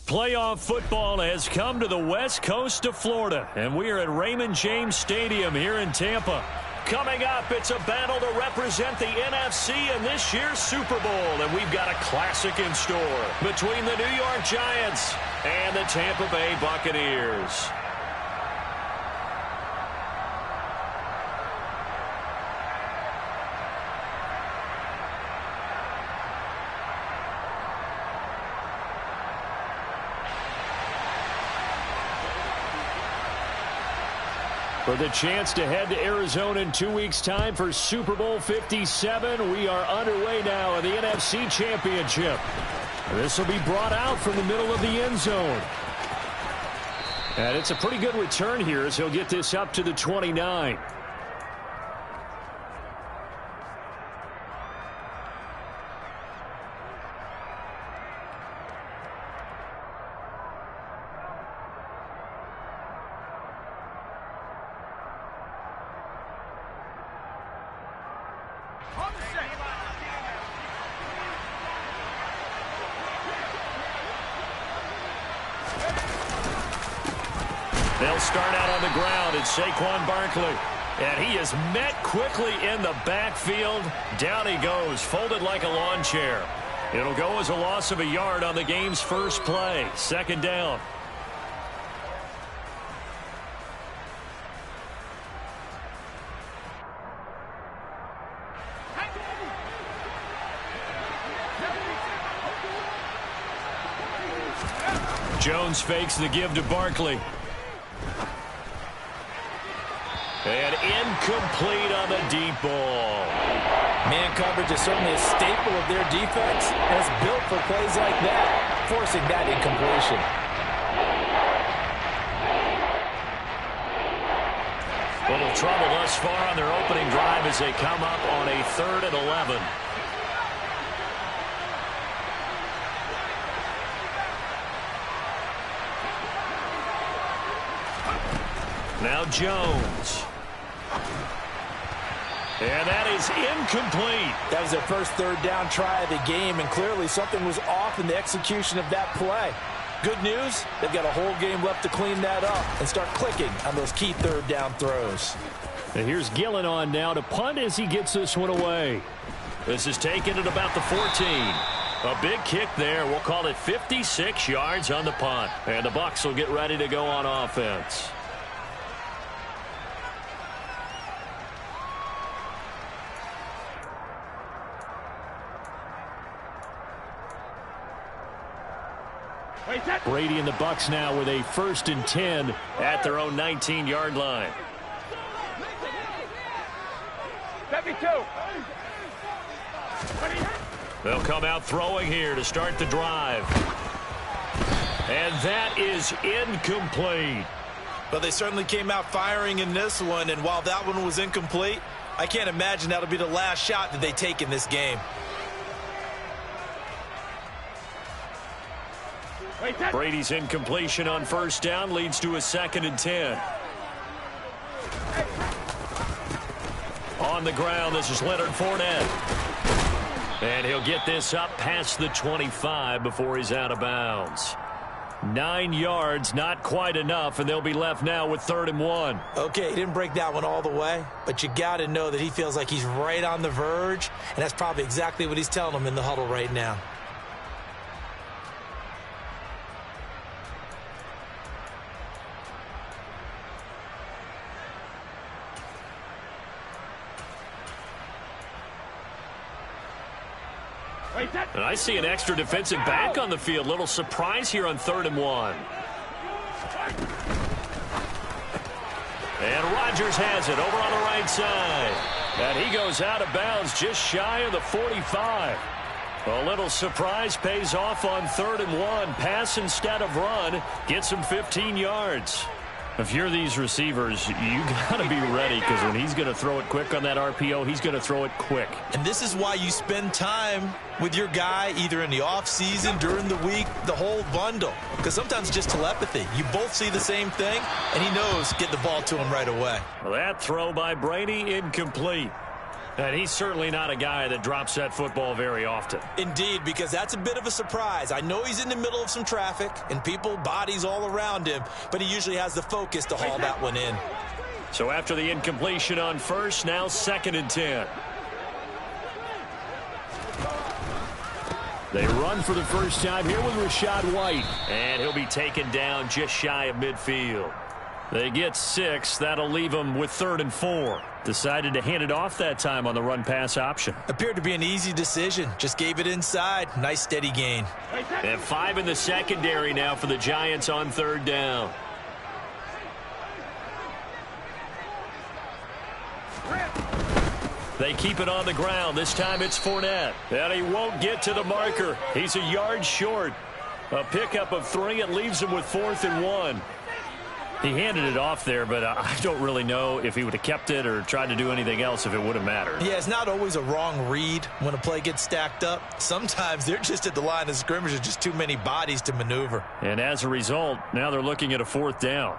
Playoff football has come to the west coast of Florida, and we are at Raymond James Stadium here in Tampa. Coming up, it's a battle to represent the NFC in this year's Super Bowl, and we've got a classic in store between the New York Giants and the Tampa Bay Buccaneers. For the chance to head to Arizona in 2 weeks' time for Super Bowl 57, we are underway now in the NFC Championship. This will be brought out from the middle of the end zone. And it's a pretty good return here as he'll get this up to the 29. They'll start out on the ground. It's Saquon Barkley. And he is met quickly in the backfield. Down he goes, folded like a lawn chair. It'll go as a loss of a yard on the game's first play. Second down. Jones fakes the give to Barkley. And incomplete on the deep ball. Man coverage is certainly a staple of their defense, and it's built for plays like that, forcing that incompletion. Little trouble thus far on their opening drive as they come up on a 3rd and 11. Now Jones. And that is incomplete. That was their first third down try of the game, and clearly something was off in the execution of that play. Good news, they've got a whole game left to clean that up and start clicking on those key third down throws. And here's Gillen on now to punt as he gets this one away. This is taken at about the 14. A big kick there. We'll call it 56 yards on the punt. And the Bucs will get ready to go on offense. Brady and the Bucs now with a 1st and 10 at their own 19-yard line. 72. They'll come out throwing here to start the drive. And that is incomplete. But they certainly came out firing in this one, and while that one was incomplete, I can't imagine that'll be the last shot that they take in this game. Brady's incompletion on 1st down leads to a 2nd and 10. On the ground, this is Leonard Fournette. And he'll get this up past the 25 before he's out of bounds. 9 yards, not quite enough, and they'll be left now with 3rd and 1. Okay, he didn't break that one all the way, but you got to know that he feels like he's right on the verge, and that's probably exactly what he's telling them in the huddle right now. And I see an extra defensive back on the field. Little surprise here on 3rd and 1. And Rodgers has it over on the right side. And he goes out of bounds just shy of the 45. A little surprise pays off on 3rd and 1. Pass instead of run. Gets him 15 yards. If you're these receivers, you got to be ready, because when he's going to throw it quick on that RPO, he's going to throw it quick. And this is why you spend time with your guy either in the offseason, during the week, the whole bundle. Because sometimes just telepathy. You both see the same thing, and he knows get the ball to him right away. Well, that throw by Brady incomplete. And he's certainly not a guy that drops that football very often. Indeed, because that's a bit of a surprise. I know he's in the middle of some traffic and people, bodies all around him, but he usually has the focus to haul that one in. So after the incompletion on first, now 2nd and 10. They run for the first time here with Rachaad White. And he'll be taken down just shy of midfield. They get 6. That'll leave them with 3rd and 4. Decided to hand it off that time on the run-pass option. Appeared to be an easy decision. Just gave it inside. Nice steady gain. And 5 in the secondary now for the Giants on 3rd down. They keep it on the ground. This time it's Fournette. And he won't get to the marker. He's a yard short. A pickup of 3. It leaves him with 4th and 1. He handed it off there, but I don't really know if he would have kept it or tried to do anything else if it would have mattered. Yeah, it's not always a wrong read when a play gets stacked up. Sometimes they're just at the line of scrimmage. There's just too many bodies to maneuver. And as a result, now they're looking at a 4th down.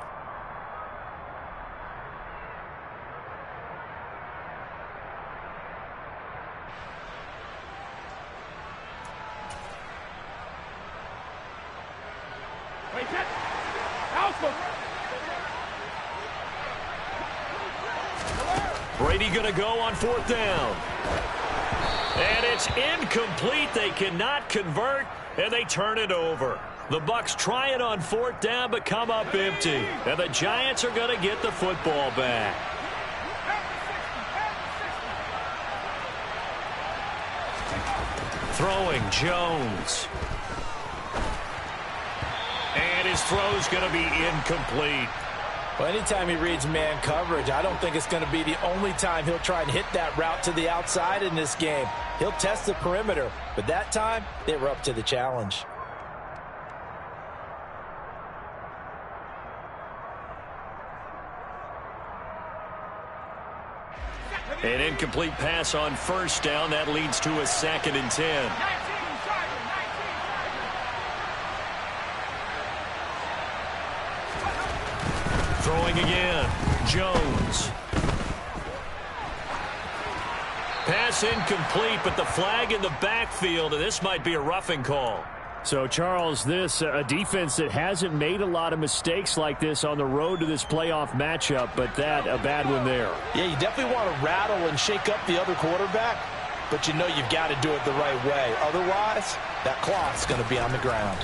Brady going to go on 4th down. And it's incomplete. They cannot convert, and they turn it over. The Bucs try it on 4th down, but come up empty. And the Giants are going to get the football back. Throwing Jones. And his throw's going to be incomplete. Well, anytime he reads man coverage, I don't think it's going to be the only time he'll try and hit that route to the outside in this game. He'll test the perimeter, but that time they were up to the challenge. An incomplete pass on 1st down. That leads to a 2nd and 10. Throwing again. Jones. Pass incomplete, but the flag in the backfield, and this might be a roughing call. So, Charles, this a defense that hasn't made a lot of mistakes like this on the road to this playoff matchup, but that a bad one there. Yeah, you definitely want to rattle and shake up the other quarterback, but you know you've got to do it the right way. Otherwise, that cloth's going to be on the ground.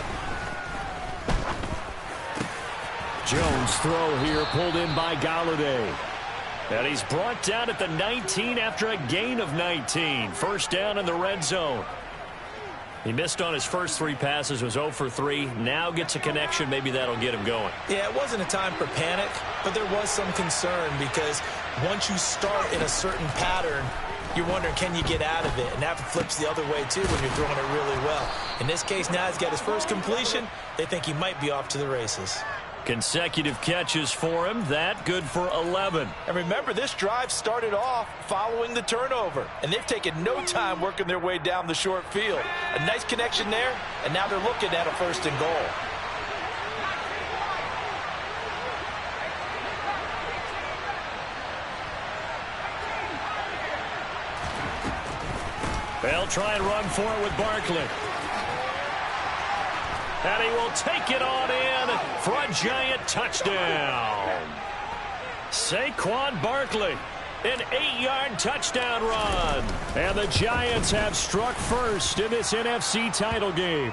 Jones throw here pulled in by Golladay. And he's brought down at the 19 after a gain of 19. 1st down in the red zone. He missed on his first 3 passes, was 0 for 3. Now gets a connection. Maybe that'll get him going. Yeah, it wasn't a time for panic, but there was some concern because once you start in a certain pattern, you're wondering, can you get out of it? And that flips the other way, too, when you're throwing it really well. In this case, now he's got his first completion. They think he might be off to the races. Consecutive catches for him. That good for 11. And remember, this drive started off following the turnover, and they've taken no time working their way down the short field. A nice connection there, and now they're looking at a 1st and goal. They'll try and run for it with Barkley. And he will take it on in for a Giant touchdown. Saquon Barkley, an 8-yard touchdown run. And the Giants have struck first in this NFC title game.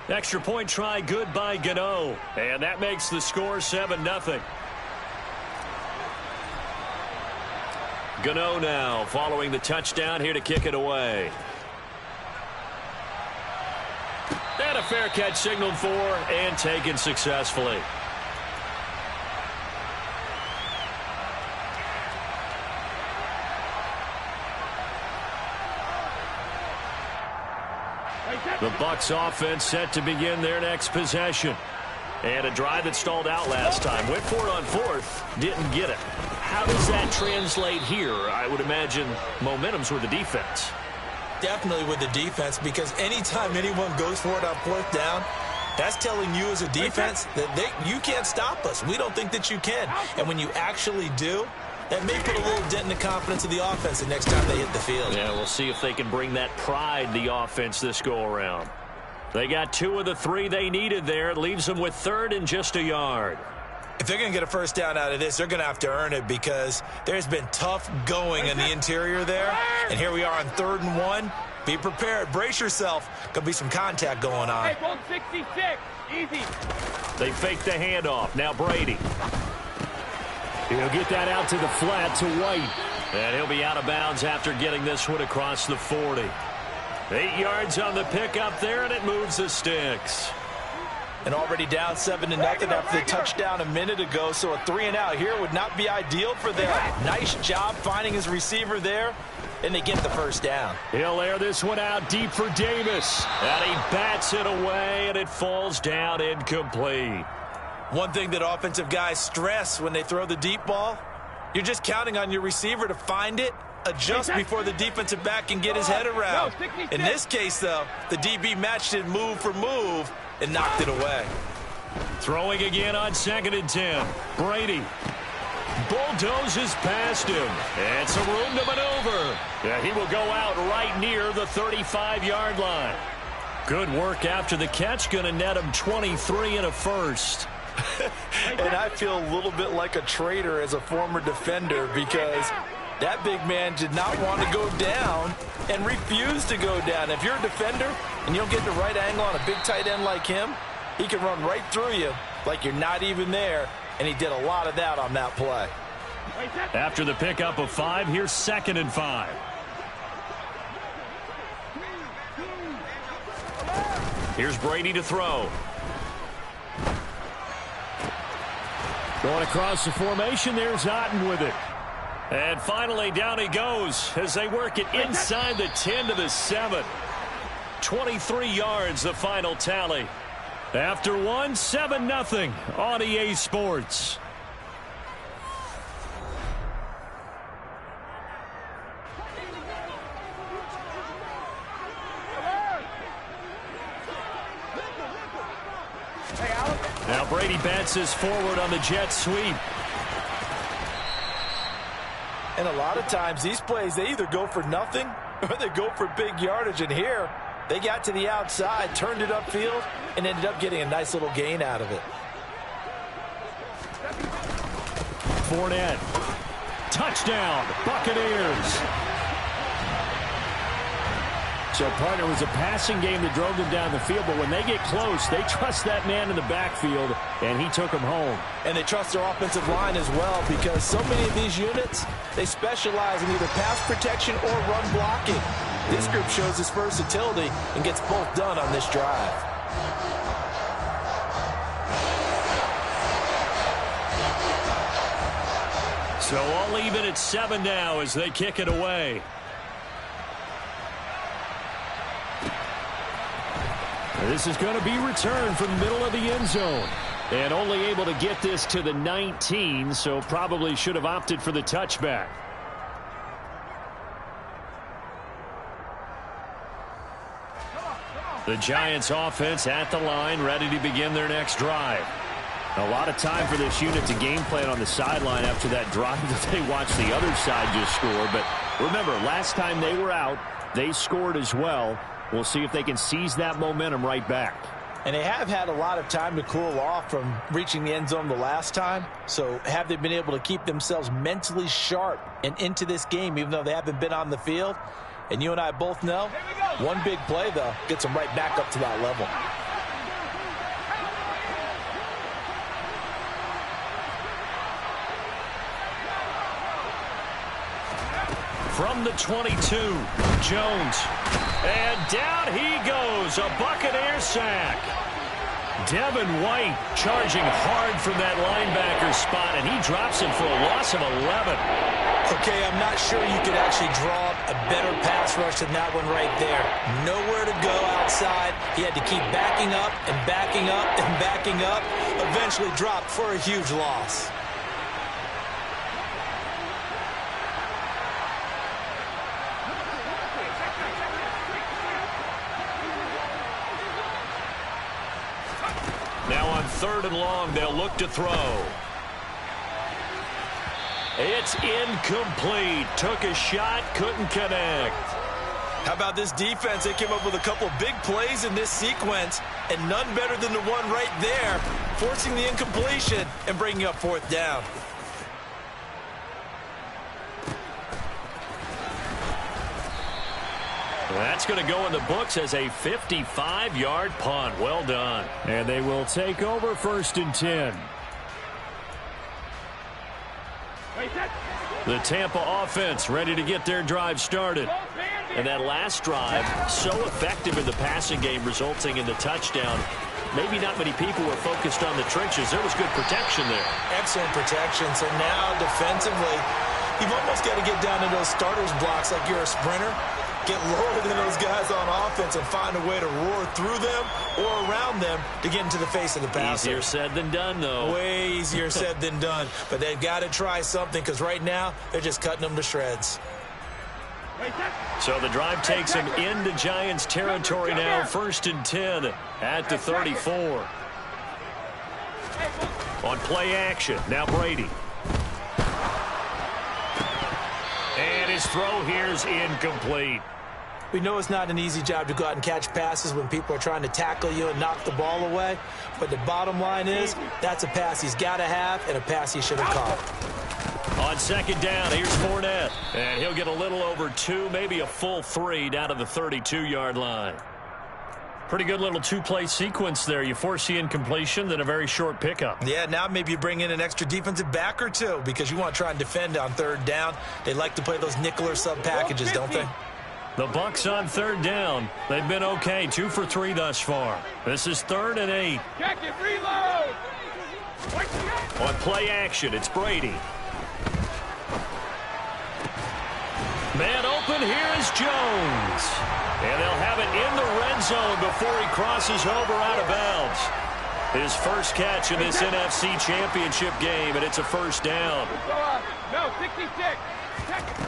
Extra point try good by Gano. And that makes the score 7-0. Gano now following the touchdown here to kick it away. And a fair catch signaled for and taken successfully. The Bucs offense set to begin their next possession. And a drive that stalled out last time. Went for it on 4th. Didn't get it. How does that translate here? I would imagine momentum's with the defense. Definitely with the defense, because anytime anyone goes for it on 4th down, that's telling you as a defense that you can't stop us. We don't think that you can. And when you actually do, That may put a little dent in the confidence of the offense the next time they hit the field. Yeah, we'll see if they can bring that pride, the offense, this go-around. They got 2 of the 3 they needed there. It leaves them with 3rd and just a yard. If they're going to get a first down out of this, they're going to have to earn it because there's been tough going in the interior there. And here we are on 3rd and 1. Be prepared. Brace yourself. Going to be some contact going on. Hey, ball 66. Easy. They fake the handoff. Now Brady. He'll get that out to the flat to White. And he'll be out of bounds after getting this one across the 40. 8 yards on the pickup there, and it moves the sticks. And already down 7-0 after the touchdown a minute ago, so a 3-and-out here would not be ideal for them. Nice job finding his receiver there, and they get the first down. He'll air this one out deep for Davis. And he bats it away, and it falls down incomplete. One thing that offensive guys stress when they throw the deep ball, you're just counting on your receiver to find it, adjust before the defensive back can get his head around. In this case, though, the DB matched it move for move and knocked it away. Throwing again on 2nd and 10. Brady bulldozes past him. And some room to maneuver. Yeah, he will go out right near the 35-yard line. Good work after the catch. Going to net him 23 and a first. And I feel a little bit like a traitor as a former defender because that big man did not want to go down and refused to go down. If you're a defender and you don't get the right angle on a big tight end like him, he can run right through you like you're not even there, and he did a lot of that on that play. After the pickup of 5, here's 2nd and 5. Here's Brady to throw. Going across the formation, there's Otten with it. And finally, down he goes as they work it inside the 10 to the 7. 23 yards, the final tally. After 1, 7-0 on EA Sports. Now Brady bats his forward on the jet sweep. And a lot of times these plays, they either go for nothing or they go for big yardage. And here, they got to the outside, turned it upfield, and ended up getting a nice little gain out of it. Fournette. Touchdown, Buccaneers. So, partner, was a passing game that drove them down the field, but when they get close, they trust that man in the backfield, and he took them home. And they trust their offensive line as well because so many of these units, they specialize in either pass protection or run blocking. This group shows its versatility and gets both done on this drive. So all even at 7 now as they kick it away. This is going to be returned from the middle of the end zone. And only able to get this to the 19, so probably should have opted for the touchback. The Giants offense at the line, ready to begin their next drive. A lot of time for this unit to game plan on the sideline after that drive that they watched the other side just score. But remember, last time they were out, they scored as well. We'll see if they can seize that momentum right back. And they have had a lot of time to cool off from reaching the end zone the last time. So have they been able to keep themselves mentally sharp and into this game, even though they haven't been on the field? And you and I both know, one big play, though, gets them right back up to that level. From the 22, Jones. And down he goes, a Buccaneer sack. Devin White charging hard from that linebacker spot, and he drops him for a loss of 11. Okay, I'm not sure you could actually draw a better pass rush than that one right there. Nowhere to go outside. He had to keep backing up and backing up and backing up. Eventually dropped for a huge loss. Now on 3rd and long, they'll look to throw. It's incomplete. Took a shot, couldn't connect. How about this defense? They came up with a couple of big plays in this sequence, and none better than the one right there, forcing the incompletion and bringing up fourth down. That's going to go in the books as a 55-yard punt. Well done. And they will take over 1st and 10. The Tampa offense ready to get their drive started. And that last drive, so effective in the passing game, resulting in the touchdown. Maybe not many people were focused on the trenches. There was good protection there. Excellent protection. So now defensively, you've almost got to get down to those starters blocks like you're a sprinter. Get lower than those guys on offense and find a way to roar through them or around them to get into the face of the passer. Easier said than done, though. Way easier said than done. But they've got to try something because right now they're just cutting them to shreds. So the drive takes them into Giants territory now. 1st and 10 at the 34. On play action, now Brady. And his throw here's incomplete. We know it's not an easy job to go out and catch passes when people are trying to tackle you and knock the ball away. But the bottom line is that's a pass he's got to have and a pass he should have caught. On 2nd down, here's Fournette. And he'll get a little over 2, maybe a full 3 down to the 32-yard line. Pretty good little two-play sequence there. You force the incompletion, then a very short pickup. Yeah, now maybe you bring in an extra defensive back or two because you want to try and defend on 3rd down. They like to play those nickel or sub packages, don't they? The Bucs on 3rd down. They've been okay, 2 for 3 thus far. This is 3rd and 8. Check it, reload. On play action, it's Brady. Man open, here is Jones. And they'll have it in the red zone before he crosses over out of bounds. His first catch in this NFC Championship game, and it's a 1st down. No, 66. Check it.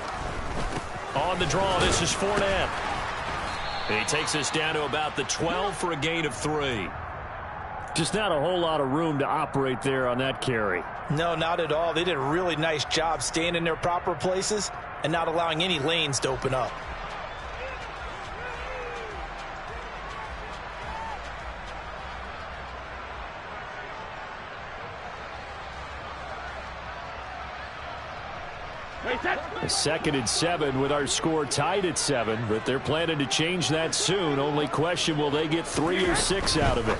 On the draw, this is Fournette. And he takes us down to about the 12 for a gain of 3. Just not a whole lot of room to operate there on that carry. No, not at all. They did a really nice job staying in their proper places and not allowing any lanes to open up. A 2nd and 7 with our score tied at 7, but they're planning to change that soon. Only question, will they get 3 or 6 out of it?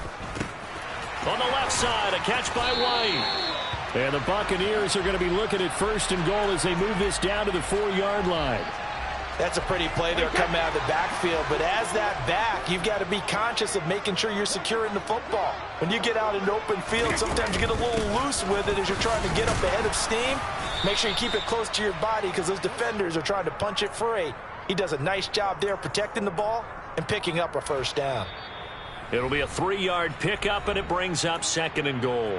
On the left side, a catch by White. And the Buccaneers are going to be looking at 1st and goal as they move this down to the 4-yard line. That's a pretty play there coming out of the backfield, but as that back, you've got to be conscious of making sure you're securing the football. When you get out in open field, sometimes you get a little loose with it as you're trying to get up ahead of steam. Make sure you keep it close to your body because those defenders are trying to punch it free. He does a nice job there protecting the ball and picking up a 1st down. It'll be a 3-yard pickup, and it brings up 2nd and goal.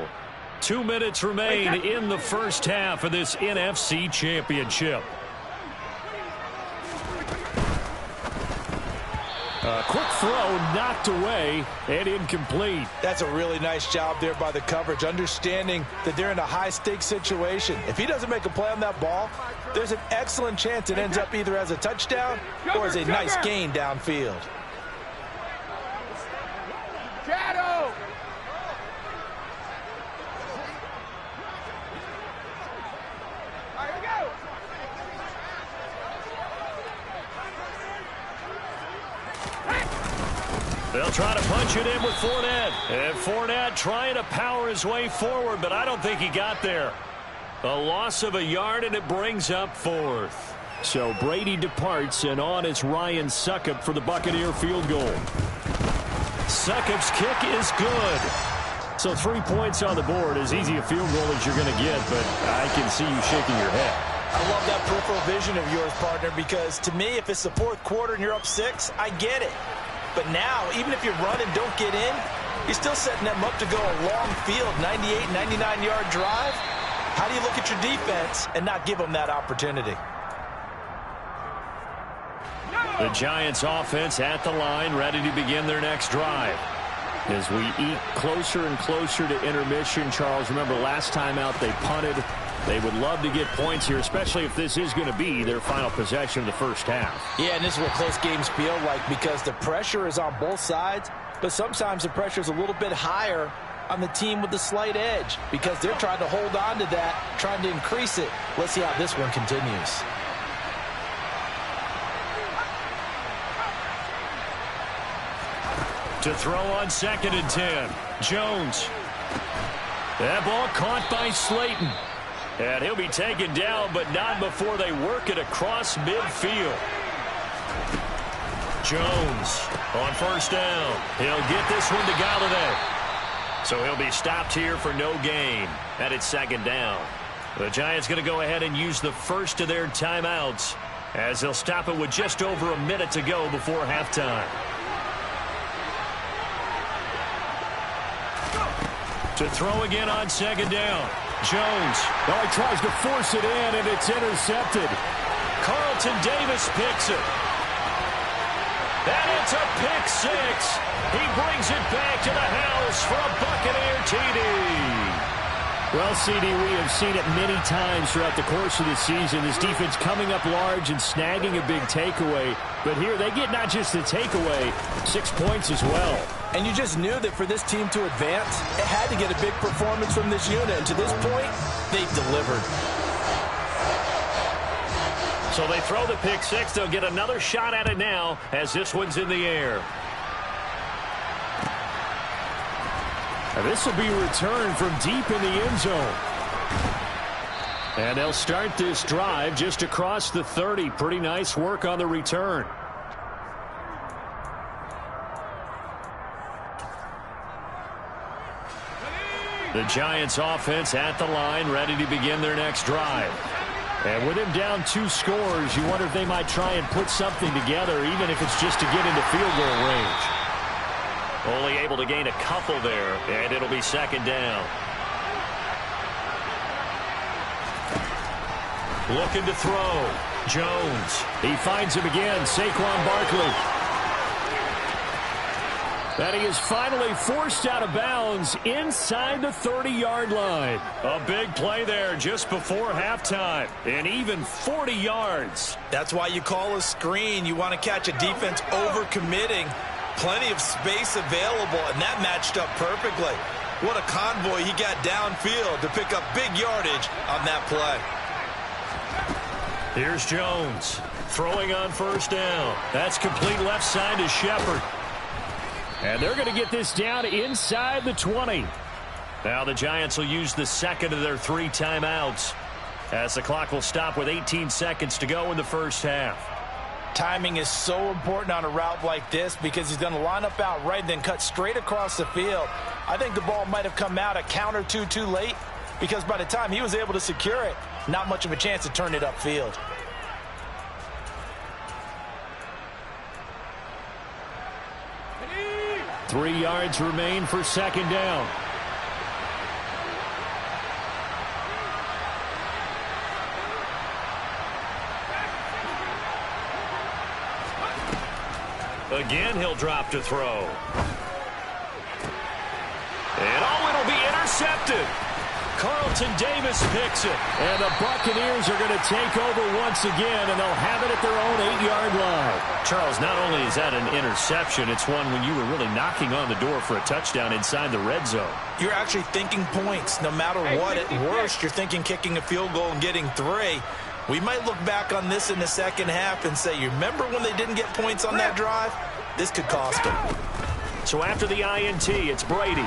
2 minutes remain in the first half of this NFC Championship. A quick throw knocked away and incomplete. That's a really nice job there by the coverage, understanding that they're in a high-stakes situation. If he doesn't make a play on that ball, there's an excellent chance it ends up either as a touchdown or as a nice gain downfield. Shadow. All right, here we go. They'll try to punch it in with Fournette. And Fournette trying to power his way forward, but I don't think he got there. A loss of a yard, and it brings up 4th. So Brady departs, and on is Ryan Succop for the Buccaneer field goal. Succop's kick is good. So 3 points on the board, as easy a field goal as you're going to get, but I can see you shaking your head. I love that peripheral vision of yours, partner, because to me, if it's the 4th quarter and you're up 6, I get it. But now, even if you run and don't get in, you're still setting them up to go a long field, 98, 99-yard drive. How do you look at your defense and not give them that opportunity? The Giants offense at the line, ready to begin their next drive. As we eke closer and closer to intermission, Charles, remember last time out they punted. They would love to get points here, especially if this is going to be their final possession of the first half. Yeah, and this is what close games feel like because the pressure is on both sides, but sometimes the pressure is a little bit higher on the team with the slight edge because they're trying to hold on to that, trying to increase it. Let's see how this one continues. To throw on 2nd and 10. Jones. That ball caught by Slayton. And he'll be taken down, but not before they work it across midfield. Jones on 1st down. He'll get this one to Galladay. So he'll be stopped here for no gain. And it's 2nd down. The Giants going to go ahead and use the first of their timeouts as they'll stop it with just over a minute to go before halftime. To throw again on 2nd down. Jones. Oh, he tries to force it in, and it's intercepted. Carlton Davis picks it. And it's a pick 6. He brings it back to the house for a Buccaneer TD. Well, CD, we have seen it many times throughout the course of the season. This defense coming up large and snagging a big takeaway. But here they get not just the takeaway, 6 points as well. And you just knew that for this team to advance, it had to get a big performance from this unit. And to this point, they've delivered. So they throw the pick 6. They'll get another shot at it now as this one's in the air. And this will be returned from deep in the end zone. And they'll start this drive just across the 30. Pretty nice work on the return. The Giants offense at the line, ready to begin their next drive. And with him down 2 scores, you wonder if they might try and put something together, even if it's just to get into field goal range. Only able to gain a couple there, and it'll be 2nd down. Looking to throw. Jones. He finds him again. Saquon Barkley. And he is finally forced out of bounds inside the 30-yard line. A big play there just before halftime. And even 40 yards. That's why you call a screen. You want to catch a defense over-committing. Plenty of space available, and that matched up perfectly. What a convoy he got downfield to pick up big yardage on that play. Here's Jones throwing on 1st down. That's complete left side to Shepard. And they're going to get this down inside the 20. Now the Giants will use the 2nd of their 3 timeouts as the clock will stop with 18 seconds to go in the first half. Timing is so important on a route like this because he's going to line up out right and then cut straight across the field. I think the ball might have come out a count or two too late because by the time he was able to secure it, not much of a chance to turn it upfield. Three yards remain for 2nd down. Again, he'll drop to throw. And it'll be intercepted. Carlton Davis picks it. And the Buccaneers are going to take over once again, and they'll have it at their own 8-yard line. Charles, not only is that an interception, it's one when you were really knocking on the door for a touchdown inside the red zone. You're actually thinking points. No matter what, at worst, you're thinking kicking a field goal and getting 3. We might look back on this in the second half and say, you remember when they didn't get points on that drive? This could cost them. So after the INT, it's Brady.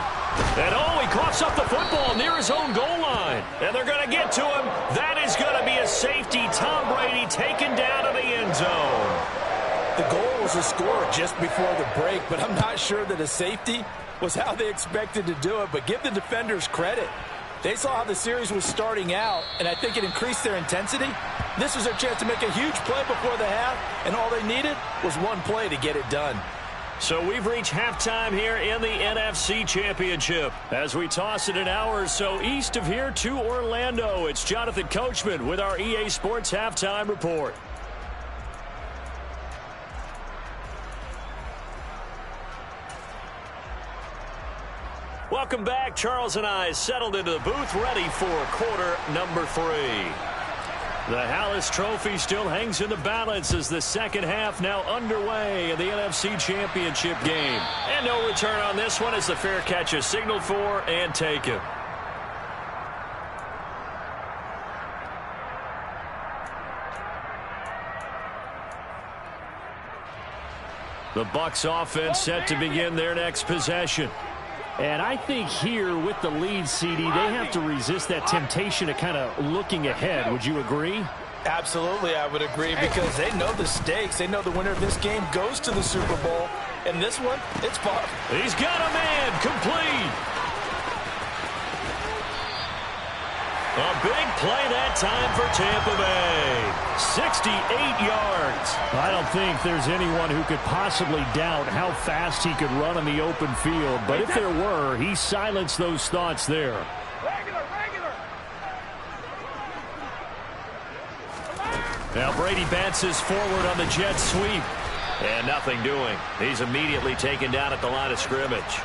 And he coughs up the football near his own goal line. And they're going to get to him. That is going to be a safety. Tom Brady taken down to the end zone. The goal was a score just before the break, but I'm not sure that a safety was how they expected to do it. But give the defenders credit. They saw how the series was starting out, and I think it increased their intensity. This was their chance to make a huge play before the half, and all they needed was one play to get it done. So we've reached halftime here in the NFC Championship. As we toss it an hour or so east of here to Orlando, it's Jonathan Coachman with our EA Sports Halftime Report. Welcome back. Charles and I settled into the booth, ready for quarter number 3. The Hallis Trophy still hangs in the balance as the second half now underway in the NFC Championship game. And no return on this one as the fair catch is signaled for and taken. The Bucs offense set to begin their next possession. And I think here with the lead, CD, they have to resist that temptation to kind of looking ahead. Would you agree? Absolutely, I would agree, because they know the stakes. They know the winner of this game goes to the Super Bowl. And this one, it's Buck. He's got a man complete. A big play that time for Tampa Bay. 68 yards. I don't think there's anyone who could possibly doubt how fast he could run on the open field. But if there were, he silenced those thoughts there. Regular. Now Brady bounces forward on the jet sweep. And nothing doing. He's immediately taken down at the line of scrimmage.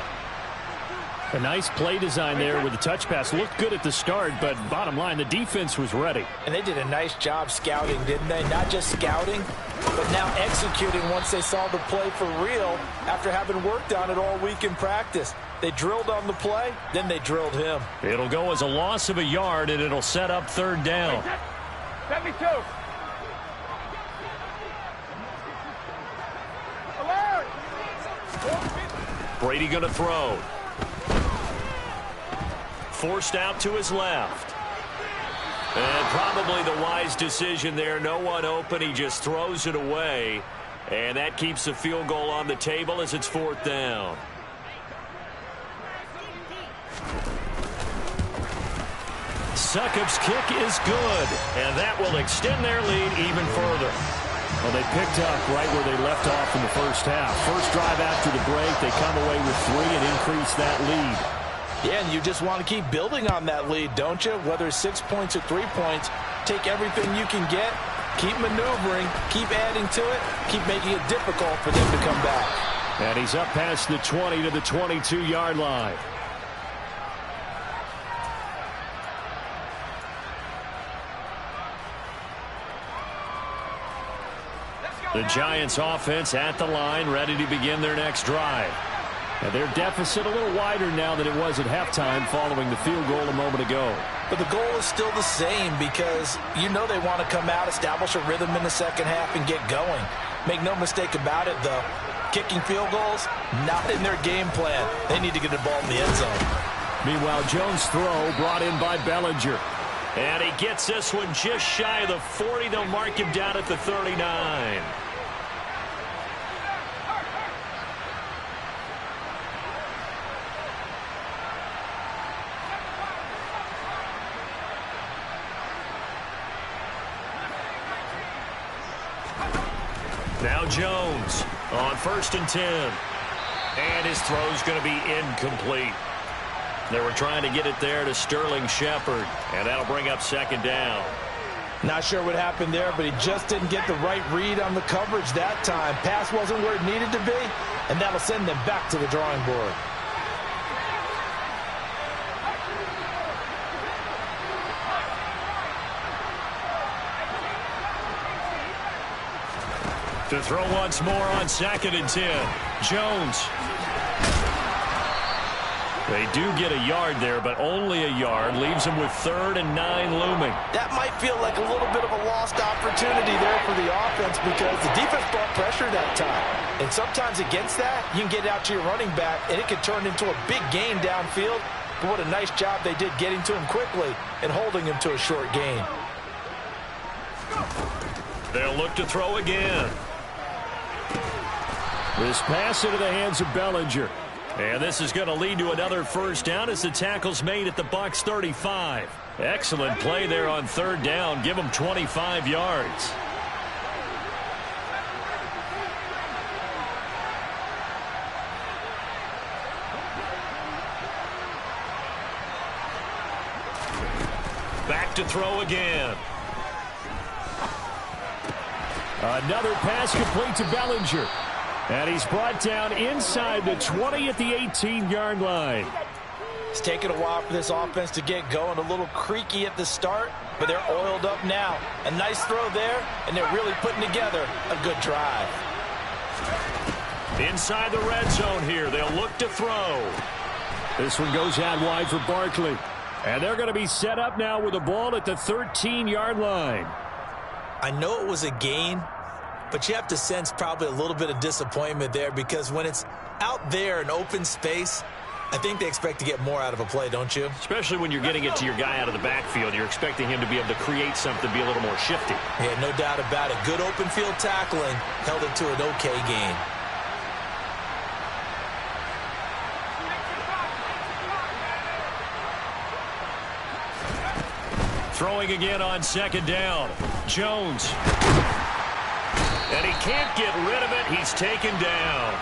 A nice play design there with the touch pass. Looked good at the start, but bottom line, the defense was ready. And they did a nice job scouting, didn't they? Not just scouting, but now executing once they saw the play for real after having worked on it all week in practice. They drilled on the play, then they drilled him. It'll go as a loss of a yard, and it'll set up third down. 72. Alert. Brady going to throw. Forced out to his left. And probably the wise decision there. No one open. He just throws it away. And that keeps the field goal on the table as it's fourth down. Succop's kick is good. And that will extend their lead even further. Well, they picked up right where they left off in the first half. First drive after the break, they come away with 3 and increase that lead. Yeah, and you just want to keep building on that lead, don't you? Whether it's 6 points or 3 points, take everything you can get, keep maneuvering, keep adding to it, keep making it difficult for them to come back. And he's up past the 20 to the 22-yard line. The Giants offense at the line, ready to begin their next drive. And their deficit a little wider now than it was at halftime following the field goal a moment ago. But the goal is still the same, because you know they want to come out, establish a rhythm in the second half, and get going. Make no mistake about it, though. Kicking field goals, not in their game plan. They need to get the ball in the end zone. Meanwhile, Jones' throw brought in by Bellinger. And he gets this one just shy of the 40. They'll mark him down at the 39. Now Jones on 1st and 10. And his throw's going to be incomplete. They were trying to get it there to Sterling Shepard. And that'll bring up second down. Not sure what happened there, but he just didn't get the right read on the coverage that time. Pass wasn't where it needed to be, and that'll send them back to the drawing board. To throw once more on 2nd and 10. Jones. They do get a yard there, but only a yard. Leaves them with 3rd and 9 looming. That might feel like a little bit of a lost opportunity there for the offense, because the defense brought pressure that time. And sometimes against that, you can get out to your running back, and it could turn into a big gain downfield. But what a nice job they did getting to him quickly and holding him to a short gain. They'll look to throw again. This pass into the hands of Bellinger. And this is going to lead to another first down as the tackle's made at the Bucs 35. Excellent play there on 3rd down. Give them 25 yards. Back to throw again. Another pass complete to Bellinger. And he's brought down inside the 20 at the 18-yard line. It's taken a while for this offense to get going. A little creaky at the start, but they're oiled up now. A nice throw there, and they're really putting together a good drive. Inside the red zone here, they'll look to throw. This one goes out wide for Barkley. And they're going to be set up now with the ball at the 13-yard line. I know it was a gain, but you have to sense probably a little bit of disappointment there because when it's out there in open space, I think they expect to get more out of a play, don't you? Especially when you're getting it to your guy out of the backfield. You're expecting him to be able to create something, be a little more shifty. Yeah, no doubt about it. Good open field tackling held it to an okay gain. Throwing again on second down. Jones. And he can't get rid of it. He's taken down.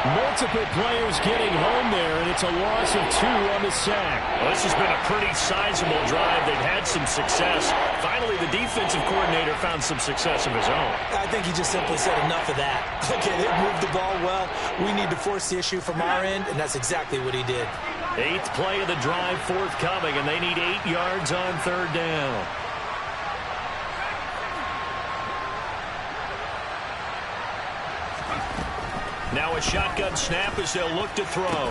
Multiple players getting home there, and it's a loss of 2 on the sack. Well, this has been a pretty sizable drive. They've had some success. Finally, the defensive coordinator found some success of his own. I think he just simply said enough of that. Okay, they've moved the ball well. We need to force the issue from our end, and that's exactly what he did. 8th play of the drive forthcoming, and they need 8 yards on third down. Now a shotgun snap as they'll look to throw.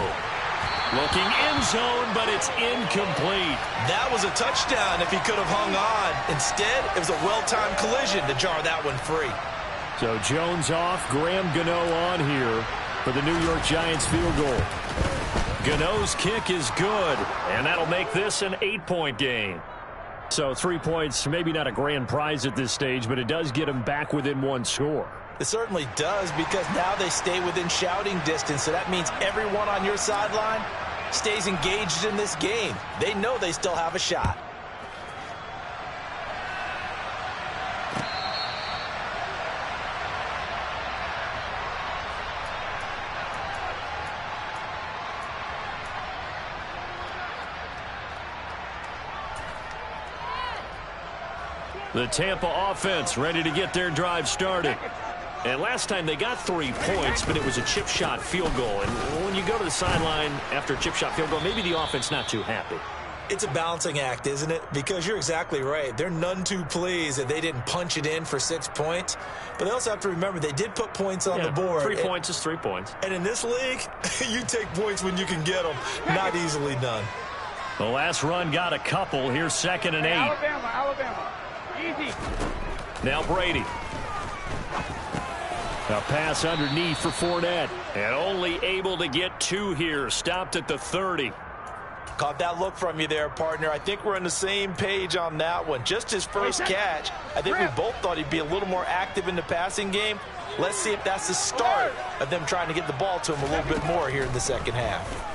Looking end zone, but it's incomplete. That was a touchdown if he could have hung on. Instead, it was a well-timed collision to jar that one free. So Jones off, Graham Gano on here for the New York Giants field goal. Gano's kick is good, and that'll make this an 8-point game. So 3 points, maybe not a grand prize at this stage, but it does get them back within one score. It certainly does because now they stay within shouting distance, so that means everyone on your sideline stays engaged in this game. They know they still have a shot. The Tampa offense ready to get their drive started. And last time they got 3 points, but it was a chip shot field goal. And when you go to the sideline after a chip shot field goal, maybe the offense not too happy. It's a balancing act, isn't it? Because you're exactly right. They're none too pleased that they didn't punch it in for 6 points. But they also have to remember they did put points on the board. 3 points is 3 points. And in this league, you take points when you can get them. Not easily done. The last run got a couple. Here's 2nd and 8. Alabama. Easy. Now Brady. A pass underneath for Fournette. And only able to get 2 here. Stopped at the 30. Caught that look from you there, partner. I think we're on the same page on that one. Just his first catch. I think we both thought he'd be a little more active in the passing game. Let's see if that's the start of them trying to get the ball to him a little bit more here in the second half.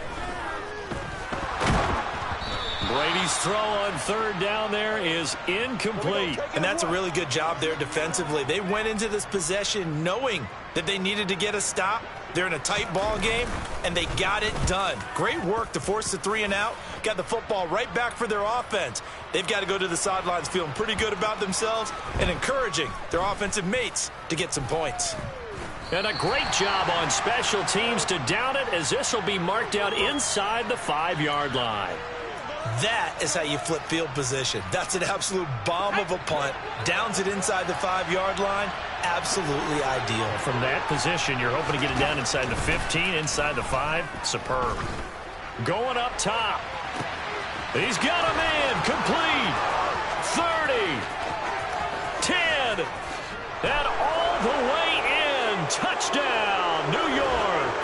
Brady's throw on third down there is incomplete. And that's a really good job there defensively. They went into this possession knowing that they needed to get a stop. They're in a tight ball game, and they got it done. Great work to force the 3 and out. Got the football right back for their offense. They've got to go to the sidelines feeling pretty good about themselves and encouraging their offensive mates to get some points. And a great job on special teams to down it as this will be marked out inside the 5-yard line. That is how you flip field position. That's an absolute bomb of a punt. Downs it inside the 5-yard line. Absolutely ideal. From that position, you're hoping to get it down inside the 15, inside the 5. Superb. Going up top. He's got a man. Complete. 30. 10. And all the way in. Touchdown, New York.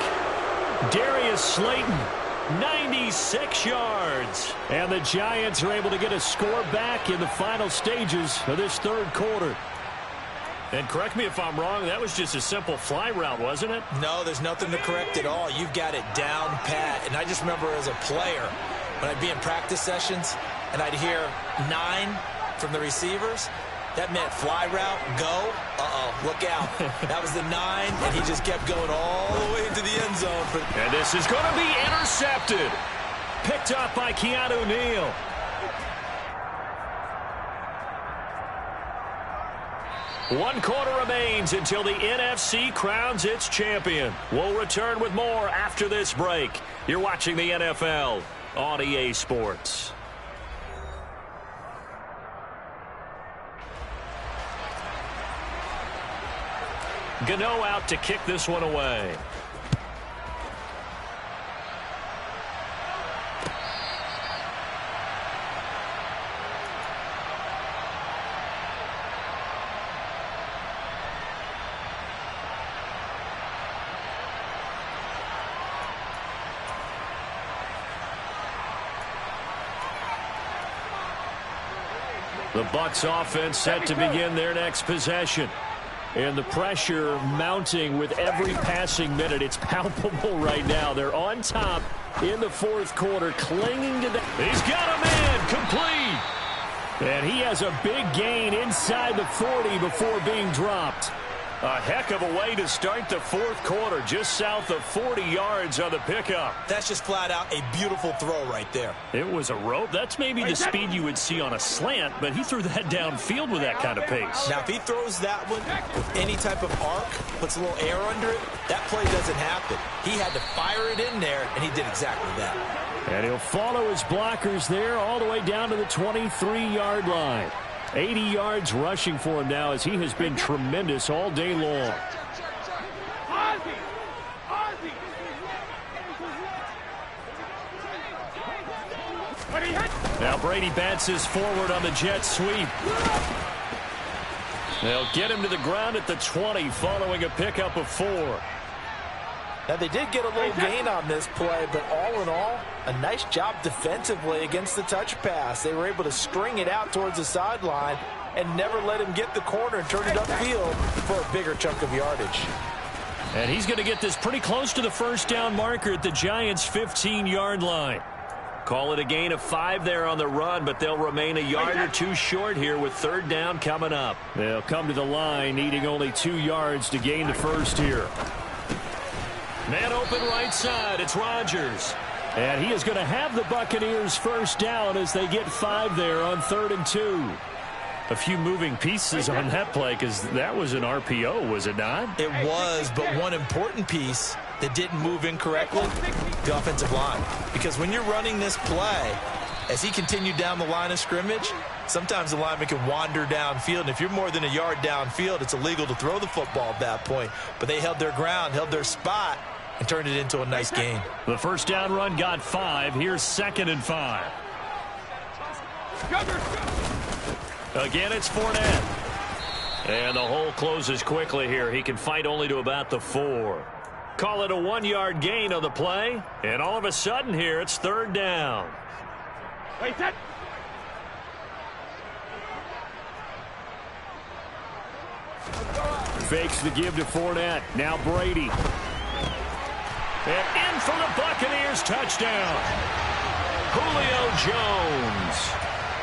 Darius Slayton. 96 yards. And the Giants are able to get a score back in the final stages of this third quarter. And correct me if I'm wrong, that was just a simple fly route, wasn't it? No, there's nothing to correct at all. You've got it down pat. And I just remember as a player, when I'd be in practice sessions and I'd hear 9 from the receivers, that meant fly route, go, look out. That was the 9, and he just kept going all the way into the end zone. And this is going to be intercepted. Picked up by Keanu Neal. One quarter remains until the NFC crowns its champion. We'll return with more after this break. You're watching the NFL on EA Sports. Gano out to kick this one away. The Bucs offense set to begin their next possession. And the pressure mounting with every passing minute. It's palpable right now. They're on top in the fourth quarter, clinging to the... He's got a man, complete. And he has a big gain inside the 40 before being dropped. A heck of a way to start the fourth quarter, just south of 40 yards on the pickup. That's just flat out a beautiful throw right there. It was a rope. That's maybe the speed you would see on a slant, but he threw that downfield with that kind of pace. Now, if he throws that one with any type of arc, puts a little air under it, that play doesn't happen. He had to fire it in there, and he did exactly that. And he'll follow his blockers there all the way down to the 23-yard line. 80 yards rushing for him now as he has been tremendous all day long. Now Brady bounces forward on the jet sweep. They'll get him to the ground at the 20 following a pickup of 4. Now, they did get a little gain on this play, but all in all, a nice job defensively against the touch pass. They were able to string it out towards the sideline and never let him get the corner and turn it upfield for a bigger chunk of yardage. And he's going to get this pretty close to the first down marker at the Giants' 15-yard line. Call it a gain of 5 there on the run, but they'll remain a yard or 2 short here with third down coming up. They'll come to the line needing only 2 yards to gain the first here. Man open right side. It's Rodgers. And he is going to have the Buccaneers first down as they get 5 there on 3rd and 2. A few moving pieces on that play because that was an RPO, was it not? It was, but one important piece that didn't move incorrectly, the offensive line. Because when you're running this play, as he continued down the line of scrimmage, sometimes the lineman can wander downfield. And if you're more than a yard downfield, it's illegal to throw the football at that point. But they held their ground, held their spot, and turned it into a nice gain. The first down run got 5. Here's 2nd and 5. Again, it's Fournette. And the hole closes quickly here. He can fight only to about the 4. Call it a 1-yard gain on the play. And all of a sudden here, it's 3rd down. Fakes the give to Fournette. Now Brady. And in for the Buccaneers, touchdown. Julio Jones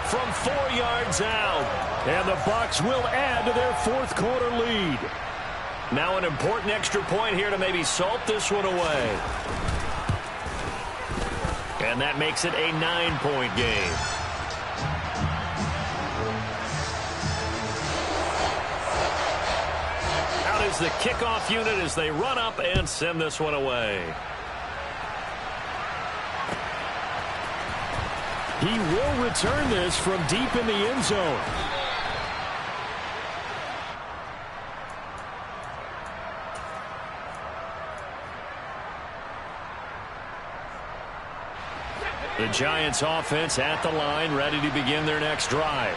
from 4 yards out. And the Bucs will add to their 4th quarter lead. Now an important extra point here to maybe salt this one away. And that makes it a 9-point game. Out is the kickoff unit as they run up and send this one away. He will return this from deep in the end zone. The Giants offense at the line, ready to begin their next drive.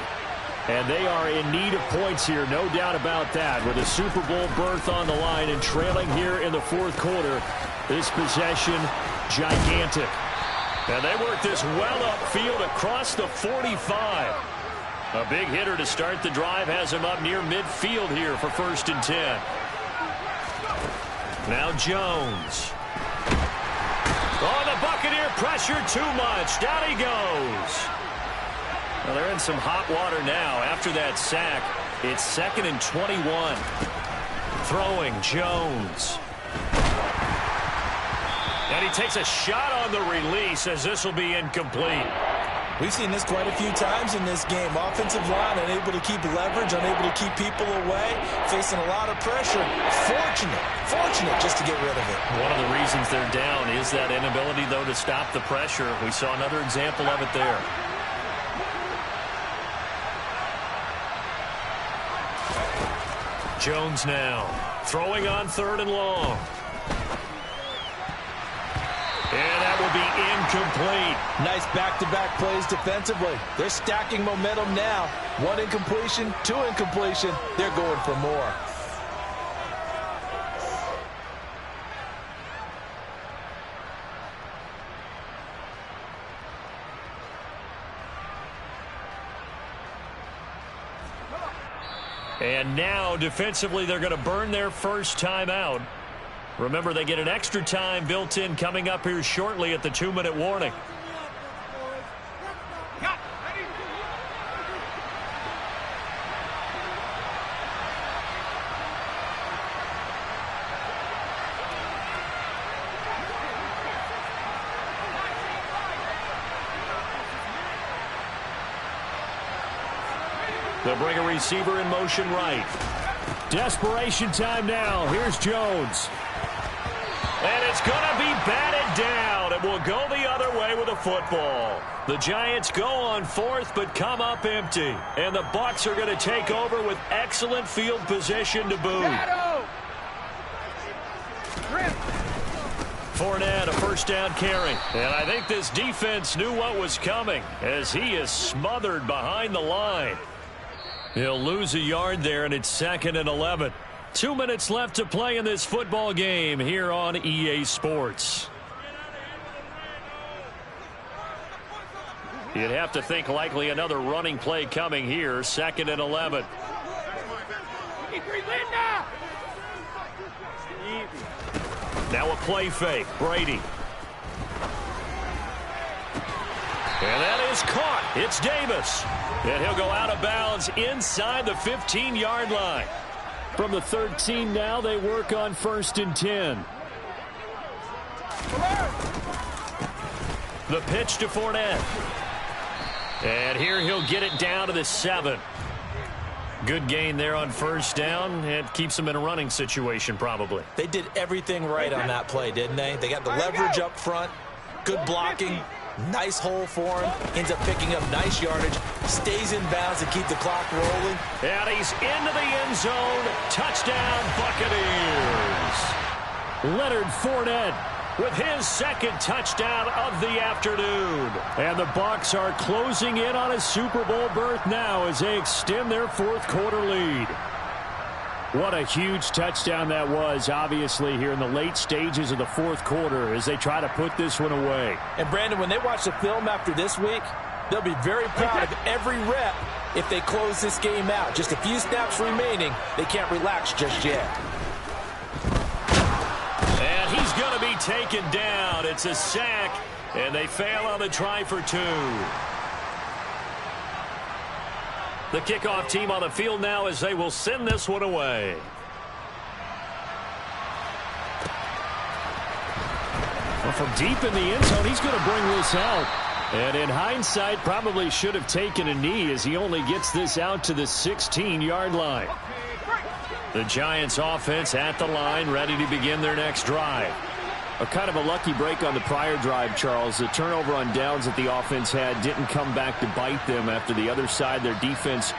And they are in need of points here, no doubt about that. With a Super Bowl berth on the line and trailing here in the 4th quarter, this possession, gigantic. And they work this well upfield across the 45. A big hitter to start the drive has him up near midfield here for 1st and 10. Now Jones. Oh, the Buccaneer pressure too much. Down he goes. Well, they're in some hot water now. After that sack, it's 2nd and 21. Throwing Jones. And he takes a shot on the release as this will be incomplete. We've seen this quite a few times in this game. Offensive line unable to keep leverage, unable to keep people away, facing a lot of pressure. Fortunate just to get rid of it. One of the reasons they're down is that inability, though, to stop the pressure. We saw another example of it there. Jones now throwing on 3rd and long. And that will be incomplete. Nice back-to-back plays defensively. They're stacking momentum now. 1 incompletion, 2 incompletion. They're going for more. And now, defensively, they're going to burn their first time out. Remember, they get an extra time built in coming up here shortly at the 2-minute warning. They'll bring a receiver in motion right. Desperation time now. Here's Jones. And it's going to be batted down. It will go the other way with a football. The Giants go on 4th but come up empty. And the Bucs are going to take over with excellent field position to boot. Fournette, a first down carry. And I think this defense knew what was coming as he is smothered behind the line. He'll lose a yard there, and it's 2nd and 11. 2 minutes left to play in this football game here on EA Sports. You'd have to think likely another running play coming here. 2nd and 11. Now a play fake. Brady. And that is caught. It's Davis. And he'll go out of bounds inside the 15-yard line. From the 13 now, they work on 1st and 10. The pitch to Fournette. And here he'll get it down to the 7. Good gain there on first down. It keeps them in a running situation probably. They did everything right on that play, didn't they? They got the leverage up front, good blocking, nice hole for him, ends up picking up nice yardage, stays in bounds to keep the clock rolling. And he's into the end zone. Touchdown, Buccaneers. Leonard Fournette with his 2nd touchdown of the afternoon. And the Bucs are closing in on a Super Bowl berth now as they extend their 4th quarter lead. What a huge touchdown that was, obviously, here in the late stages of the 4th quarter as they try to put this one away. And, Brandon, when they watch the film after this week, they'll be very proud of every rep if they close this game out. Just a few snaps remaining. They can't relax just yet. And he's going to be taken down. It's a sack, and they fail on the try for 2. The kickoff team on the field now as they will send this one away. Well, from deep in the end zone, he's going to bring this out. And in hindsight, probably should have taken a knee as he only gets this out to the 16-yard line. The Giants offense at the line, ready to begin their next drive. A kind of a lucky break on the prior drive, Charles. The turnover on downs that the offense had didn't come back to bite them after the other side. Their defense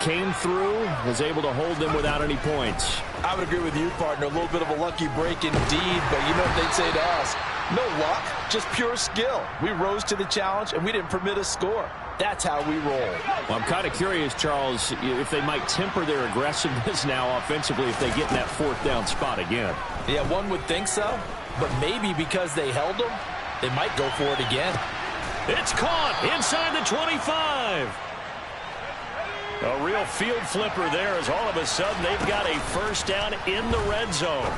came through, was able to hold them without any points. I would agree with you, partner. A little bit of a lucky break indeed, but you know what they'd say to us? No luck, just pure skill. We rose to the challenge, and we didn't permit a score. That's how we roll. Well, I'm kind of curious, Charles, if they might temper their aggressiveness now offensively if they get in that 4th down spot again. Yeah, one would think so. But maybe because they held them, they might go for it again. It's caught inside the 25. A real field flipper there as all of a sudden they've got a first down in the red zone.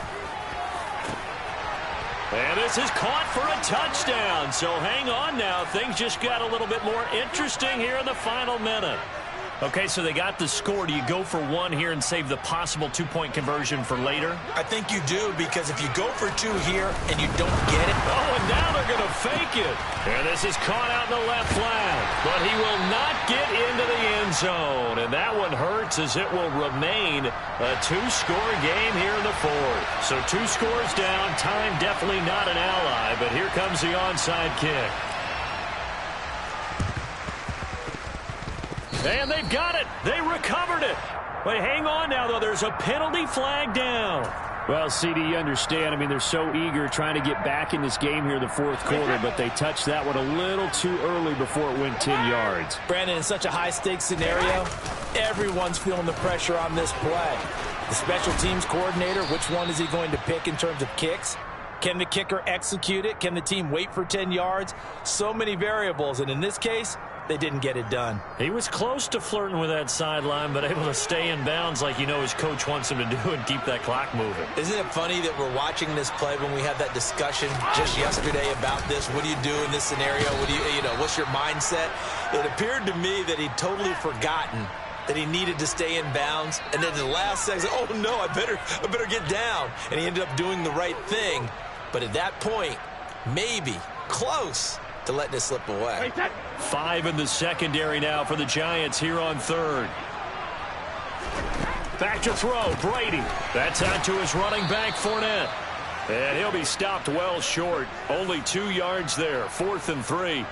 And this is caught for a touchdown. So hang on now. Things just got a little bit more interesting here in the final minute. Okay, so they got the score. Do you go for 1 here and save the possible 2-point conversion for later? I think you do, because if you go for 2 here and you don't get it. Oh, and now they're going to fake basket. And this is caught out in the left flank. But he will not get into the end zone. And that one hurts as it will remain a two-score game here in the fourth. So 2 scores down. Time definitely not an ally. But here comes the onside kick. And they've got it. They recovered it. But hang on now, though. There's a penalty flag down. Well, CD, you understand. I mean, they're so eager trying to get back in this game here in the fourth quarter, but they touched that one a little too early before it went 10 yards. Brandon, in such a high-stakes scenario, everyone's feeling the pressure on this play. The special teams coordinator, which one is he going to pick in terms of kicks? Can the kicker execute it? Can the team wait for 10 yards? So many variables, and in this case, they didn't get it done. He was close to flirting with that sideline, but able to stay in bounds like you know his coach wants him to do and keep that clock moving. Isn't it funny that we're watching this play when we had that discussion just yesterday about this? What do you do in this scenario? What do you know, what's your mindset? It appeared to me that he'd totally forgotten that he needed to stay in bounds, and then in the last second, oh no, I better get down. And he ended up doing the right thing. But at that point, maybe close to letting it slip away. 5 in the secondary now for the Giants here on third. Back to throw, Brady. That's out to his running back, Fournette. And he'll be stopped well short. Only 2 yards there, 4th and 3.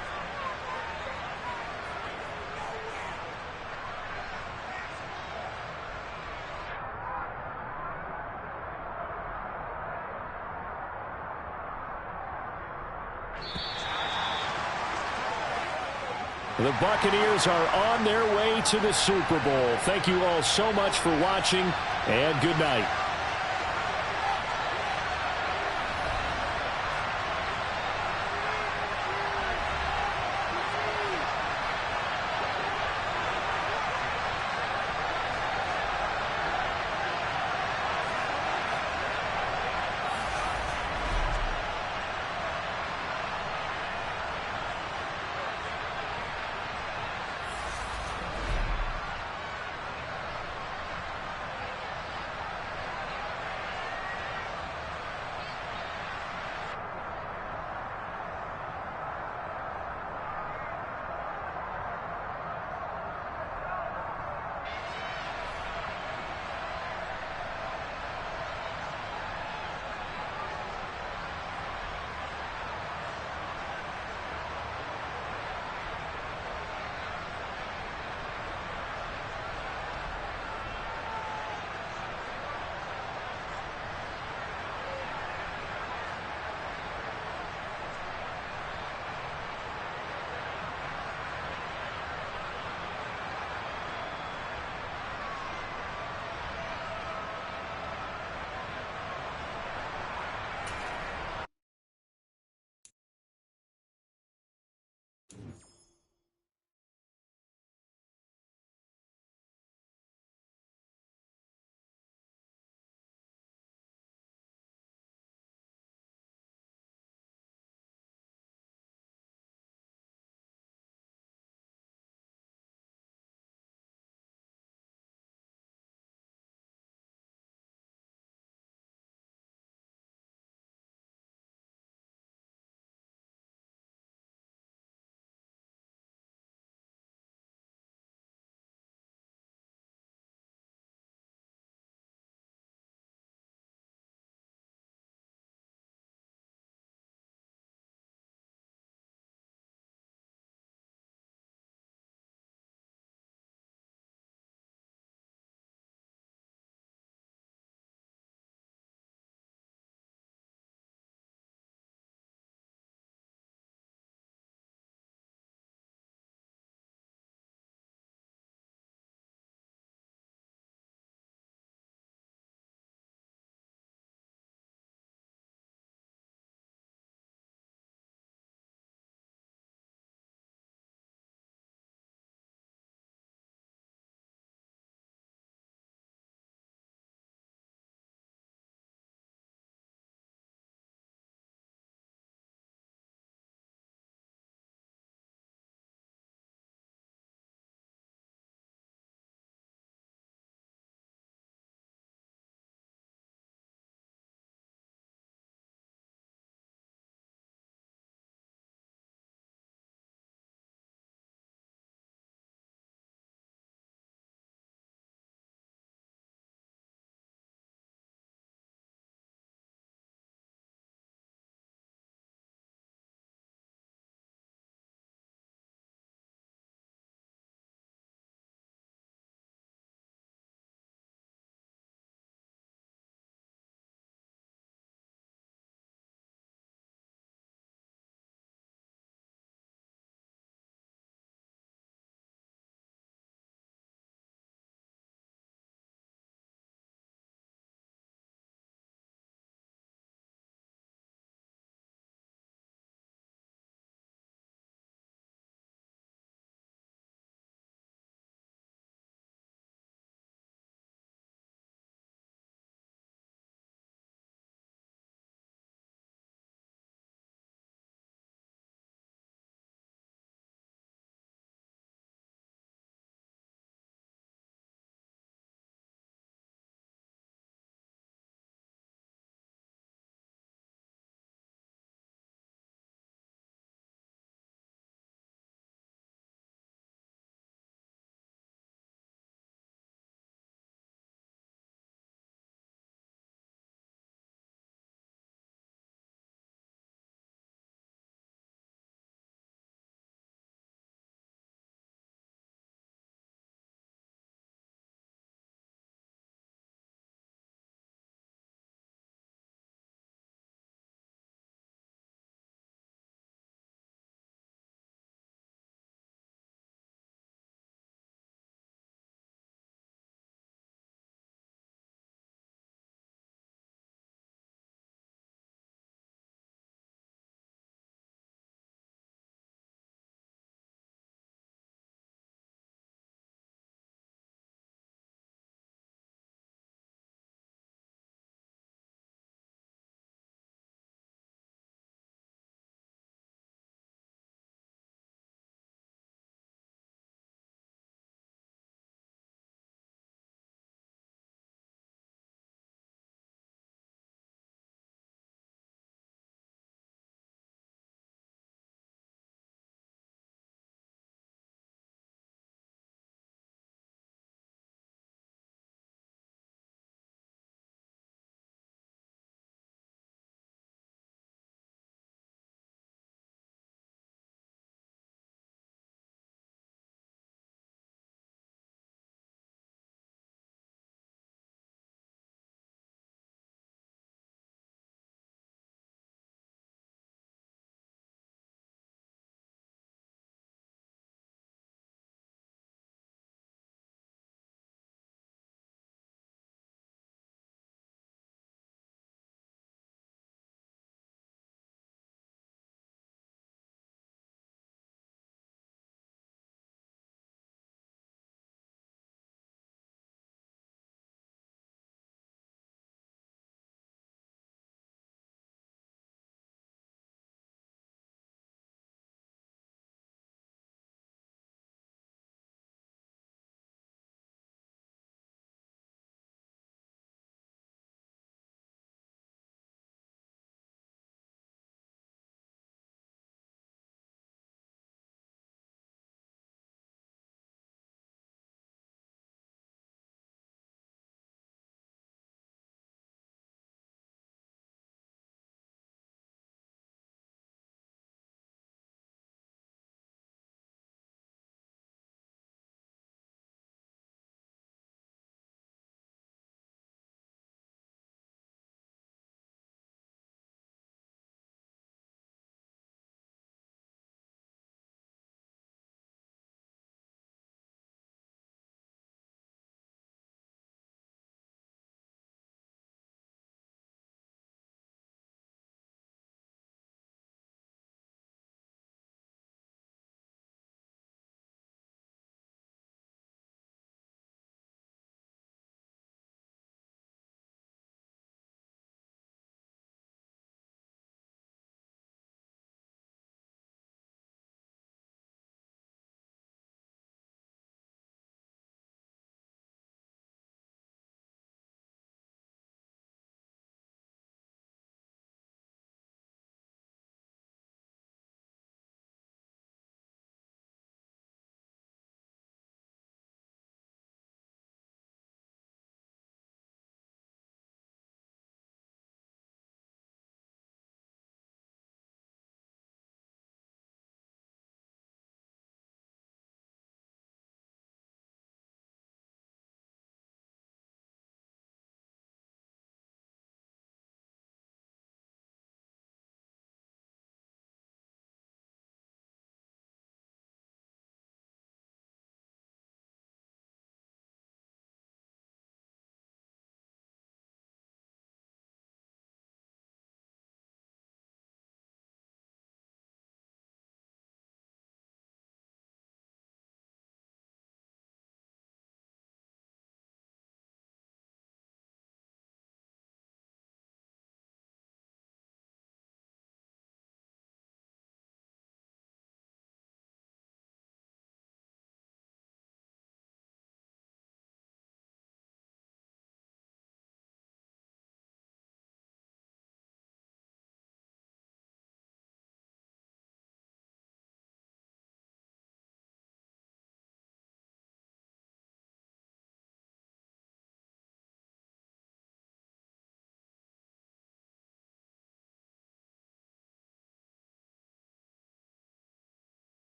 The Buccaneers are on their way to the Super Bowl. Thank you all so much for watching, and good night.